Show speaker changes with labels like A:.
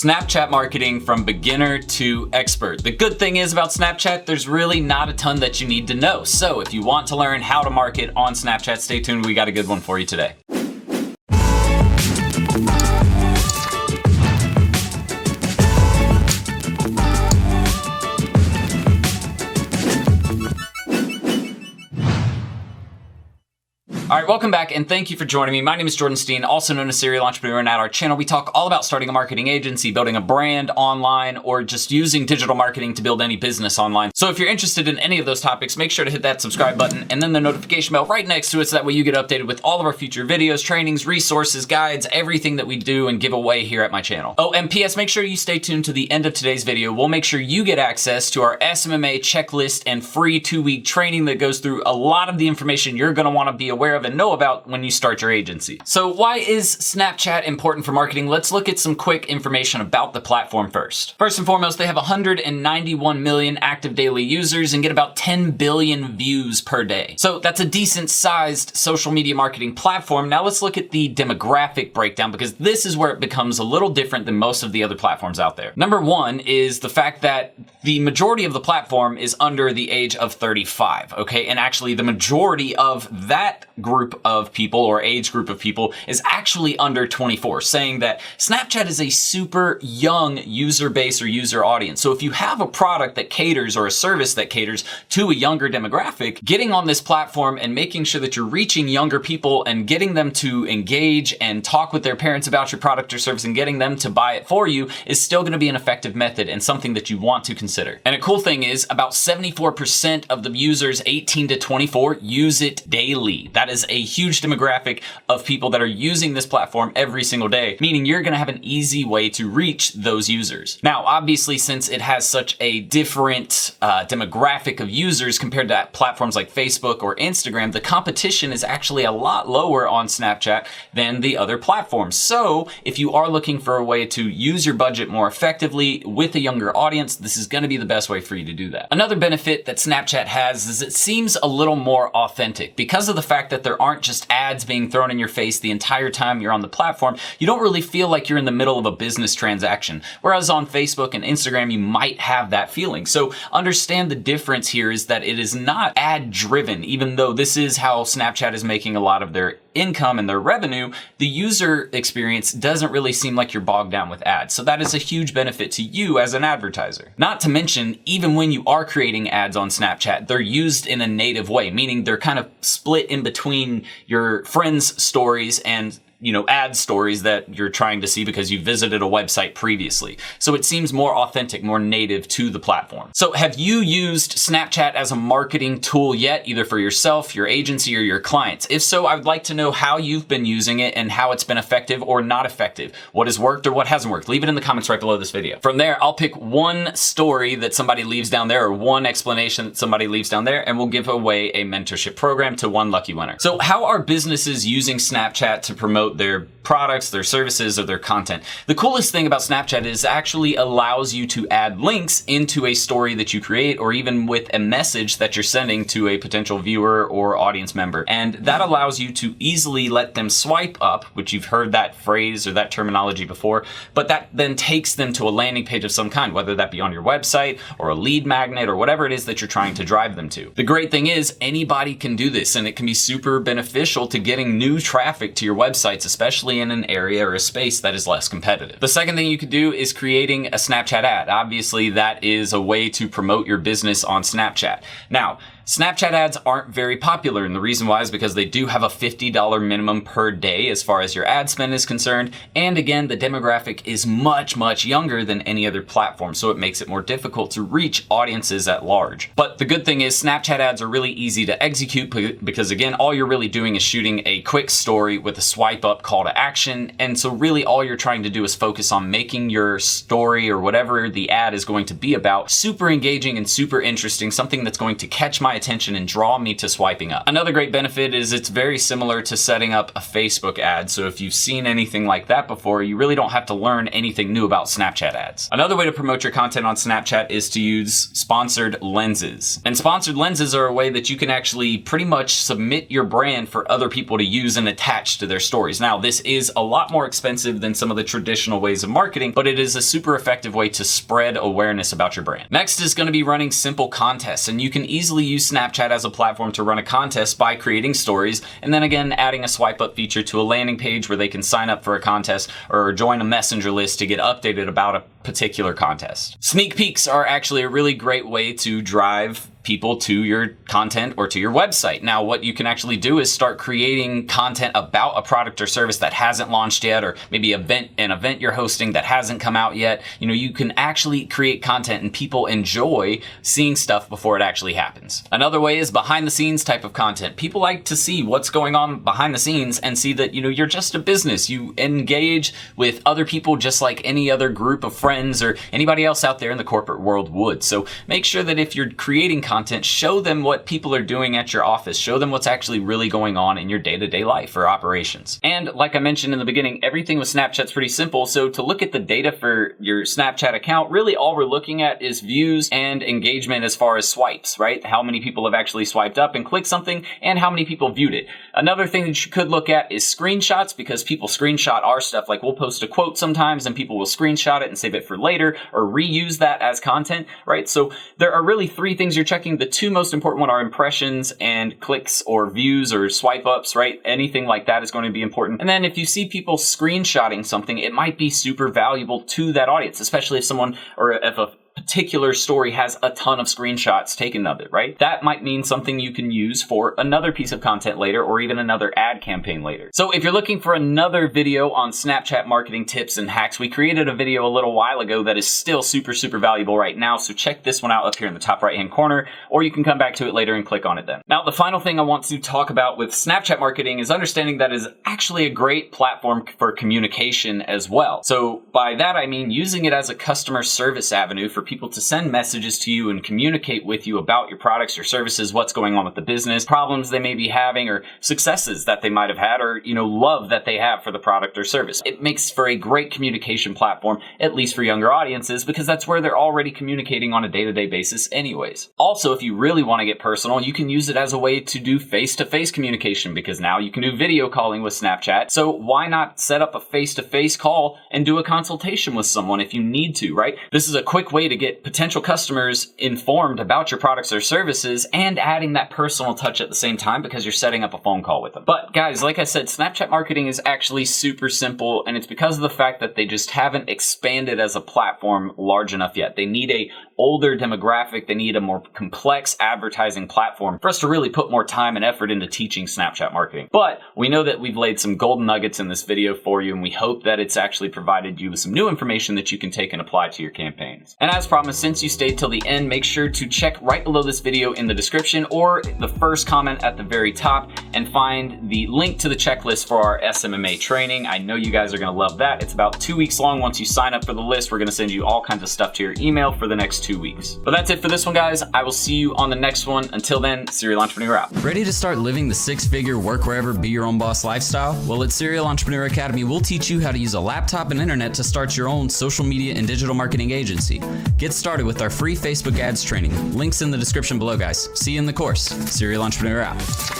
A: Snapchat marketing from beginner to expert. The good thing is about Snapchat, there's really not a ton that you need to know. So if you want to learn how to market on Snapchat, stay tuned. We got a good one for you today. All right, welcome back and thank you for joining me. My name is Jordan Steen, also known as Serial Entrepreneur, and at our channel we talk all about starting a marketing agency, building a brand online, or just using digital marketing to build any business online. So if you're interested in any of those topics, make sure to hit that subscribe button and then the notification bell right next to it so that way you get updated with all of our future videos, trainings, resources, guides, everything that we do and give away here at my channel. Oh, and PS, make sure you stay tuned to the end of today's video. We'll make sure you get access to our SMMA checklist and free 2-week training that goes through a lot of the information you're gonna wanna be aware of and know about when you start your agency. So why is Snapchat important for marketing? Let's look at some quick information about the platform first. First and foremost, they have 191 million active daily users and get about 10 billion views per day. So that's a decent sized social media marketing platform. Now let's look at the demographic breakdown because this is where it becomes a little different than most of the other platforms out there. Number one is the fact that the majority of the platform is under the age of 35, okay? And actually the majority of that group of people or age group of people is actually under 24, saying that Snapchat is a super young user base or user audience. So if you have a product that caters or a service that caters to a younger demographic, getting on this platform and making sure that you're reaching younger people and getting them to engage and talk with their parents about your product or service and getting them to buy it for you is still going to be an effective method and something that you want to consider. And a cool thing is about 74% of the users 18 to 24 use it daily. That is a huge demographic of people that are using this platform every single day, meaning you're gonna have an easy way to reach those users. Now, obviously, since it has such a different demographic of users compared to platforms like Facebook or Instagram, the competition is actually a lot lower on Snapchat than the other platforms. So if you are looking for a way to use your budget more effectively with a younger audience, this is gonna be the best way for you to do that. Another benefit that Snapchat has is it seems a little more authentic because of the fact that there aren't just ads being thrown in your face the entire time you're on the platform. You don't really feel like you're in the middle of a business transaction. Whereas on Facebook and Instagram, you might have that feeling. So understand the difference here is that it is not ad driven, even though this is how Snapchat is making a lot of their income and their revenue. The user experience doesn't really seem like you're bogged down with ads. So that is a huge benefit to you as an advertiser. Not to mention, even when you are creating ads on Snapchat, they're used in a native way, meaning they're kind of split in between your friends' stories and ad stories that you're trying to see because you visited a website previously. So it seems more authentic, more native to the platform. So have you used Snapchat as a marketing tool yet, either for yourself, your agency, or your clients? If so, I would like to know how you've been using it and how it's been effective or not effective. What has worked or what hasn't worked? Leave it in the comments right below this video. From there, I'll pick one story that somebody leaves down there or one explanation that somebody leaves down there, and we'll give away a mentorship program to one lucky winner. So how are businesses using Snapchat to promote their products, their services, or their content? The coolest thing about Snapchat is it actually allows you to add links into a story that you create or even with a message that you're sending to a potential viewer or audience member. And that allows you to easily let them swipe up, which you've heard that phrase or that terminology before, but that then takes them to a landing page of some kind, whether that be on your website or a lead magnet or whatever it is that you're trying to drive them to. The great thing is anybody can do this and it can be super beneficial to getting new traffic to your websites, especially in an area or a space that is less competitive. The second thing you could do is creating a Snapchat ad. Obviously, that is a way to promote your business on Snapchat. Now, Snapchat ads aren't very popular, and the reason why is because they do have a $50 minimum per day as far as your ad spend is concerned, and again, the demographic is much, much younger than any other platform, so it makes it more difficult to reach audiences at large. But the good thing is Snapchat ads are really easy to execute because again, all you're really doing is shooting a quick story with a swipe up call to action, and so really all you're trying to do is focus on making your story or whatever the ad is going to be about super engaging and super interesting, something that's going to catch my attention and draw me to swiping up. Another great benefit is it's very similar to setting up a Facebook ad. So if you've seen anything like that before, you really don't have to learn anything new about Snapchat ads. Another way to promote your content on Snapchat is to use sponsored lenses. And sponsored lenses are a way that you can actually pretty much submit your brand for other people to use and attach to their stories. Now, this is a lot more expensive than some of the traditional ways of marketing, but it is a super effective way to spread awareness about your brand. Next is going to be running simple contests, and you can easily use Snapchat as a platform to run a contest by creating stories, and then again adding a swipe up feature to a landing page where they can sign up for a contest or join a messenger list to get updated about a particular contest. Sneak peeks are actually a really great way to drive people to your content or to your website. Now, what you can actually do is start creating content about a product or service that hasn't launched yet, or maybe an event you're hosting that hasn't come out yet. You can actually create content and people enjoy seeing stuff before it actually happens. Another way is behind the scenes type of content. People like to see what's going on behind the scenes and see that, you're just a business. You engage with other people just like any other group of friends or anybody else out there in the corporate world would. So make sure that if you're creating content, show them what people are doing at your office. Show them what's actually really going on in your day-to-day life or operations. And like I mentioned in the beginning, everything with Snapchat's pretty simple. So to look at the data for your Snapchat account, really all we're looking at is views and engagement as far as swipes, right? How many people have actually swiped up and clicked something and how many people viewed it. Another thing that you could look at is screenshots, because people screenshot our stuff. Like we'll post a quote sometimes and people will screenshot it and save it for later or reuse that as content, right? So there are really three things you're checking. The two most important one are impressions and clicks or views or swipe ups, right? Anything like that is going to be important. And then if you see people screenshotting something, it might be super valuable to that audience, especially if someone or if a particular story has a ton of screenshots taken of it, right? That might mean something you can use for another piece of content later or even another ad campaign later. So if you're looking for another video on Snapchat marketing tips and hacks, we created a video a little while ago that is still super valuable right now. So check this one out up here in the top right-hand corner, or you can come back to it later and click on it then. Now, the final thing I want to talk about with Snapchat marketing is understanding that it is actually a great platform for communication as well. So by that, I mean using it as a customer service avenue for people to send messages to you and communicate with you about your products, your services, what's going on with the business, problems they may be having, or successes that they might have had, or, love that they have for the product or service. It makes for a great communication platform, at least for younger audiences, because that's where they're already communicating on a day-to-day basis anyways. Also, if you really want to get personal, you can use it as a way to do face-to-face communication, because now you can do video calling with Snapchat. So why not set up a face-to-face call and do a consultation with someone if you need to, right? This is a quick way to get potential customers informed about your products or services and adding that personal touch at the same time because you're setting up a phone call with them. But guys, like I said, Snapchat marketing is actually super simple, and it's because of the fact that they just haven't expanded as a platform large enough yet. They need a older demographic. They need a more complex advertising platform for us to really put more time and effort into teaching Snapchat marketing. But we know that we've laid some golden nuggets in this video for you, and we hope that it's actually provided you with some new information that you can take and apply to your campaigns. And as promised, since you stayed till the end, make sure to check right below this video in the description or the first comment at the very top and find the link to the checklist for our SMMA training. I know you guys are going to love that. It's about 2 weeks long. Once you sign up for the list, we're going to send you all kinds of stuff to your email for the next 2 weeks. But that's it for this one, guys. I will see you on the next one. Until then, Serial Entrepreneur out.
B: Ready to start living the six-figure work wherever, be your own boss lifestyle? Well, at Serial Entrepreneur Academy, we'll teach you how to use a laptop and internet to start your own social media and digital marketing agency. Get started with our free Facebook ads training. Links in the description below, guys. See you in the course. Serial Entrepreneur out.